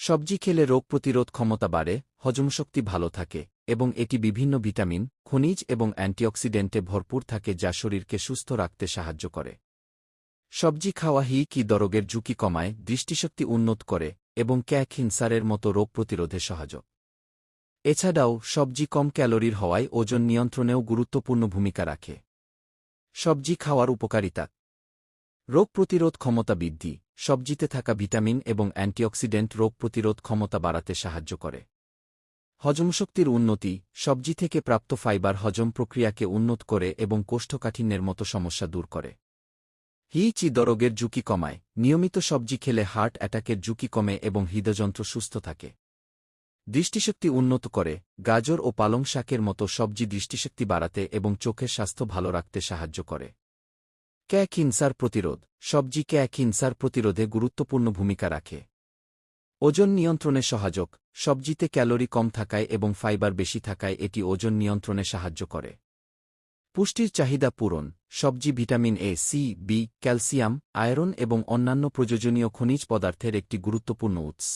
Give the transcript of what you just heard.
সবজি খেলে রোগ প্রতিরোধ ক্ষমতা বাড়ে, হজমশক্তি ভালো থাকে এবং এটি বিভিন্ন ভিটামিন, খনিজ এবং অ্যান্টিঅক্সিডেন্টে ভরপুর থাকে যা শরীরকে সুস্থ রাখতে সাহায্য করে। সবজি খাওয়া কি দরগের ঝুঁকি কমায়, দৃষ্টিশক্তি উন্নত করে এবং ক্যান্সারের মতো রোগ প্রতিরোধে সহায়ক। এছাড়াও সবজি কম ক্যালোরির হওয়ায় ওজন নিয়ন্ত্রণেও গুরুত্বপূর্ণ ভূমিকা রাখে। সবজি খাওয়ার উপকারিতা: রোগ প্রতিরোধ ক্ষমতা বৃদ্ধি: সবজিতে থাকা ভিটামিন এবং অ্যান্টিঅক্সিডেন্ট রোগ প্রতিরোধ ক্ষমতা বাড়াতে সাহায্য করে। হজমশক্তির উন্নতি: সবজি থেকে প্রাপ্ত ফাইবার হজম প্রক্রিয়াকে উন্নত করে এবং কোষ্ঠকাঠিন্যের মতো সমস্যা দূর করে। হৃদরোগের ঝুঁকি কমায়: নিয়মিত সবজি খেলে হার্ট অ্যাটাকের ঝুঁকি কমে এবং হৃদযন্ত্র সুস্থ থাকে। দৃষ্টিশক্তি উন্নত করে: গাজর ও পালং শাকের মতো সবজি দৃষ্টিশক্তি বাড়াতে এবং চোখের স্বাস্থ্য ভালো রাখতে সাহায্য করে। ক্যান্সার প্রতিরোধ: সবজি ক্যান্সার প্রতিরোধে গুরুত্বপূর্ণ ভূমিকা রাখে। ওজন নিয়ন্ত্রণে সহায়ক: সবজিতে ক্যালোরি কম থাকায় এবং ফাইবার বেশি থাকায় এটি ওজন নিয়ন্ত্রণে সাহায্য করে। পুষ্টির চাহিদা পূরণ: সবজি vitamin A, C, B, calcium, iron এবং অন্যান্য প্রয়োজনীয় খনিজ পদার্থের একটি গুরুত্বপূর্ণ উৎস।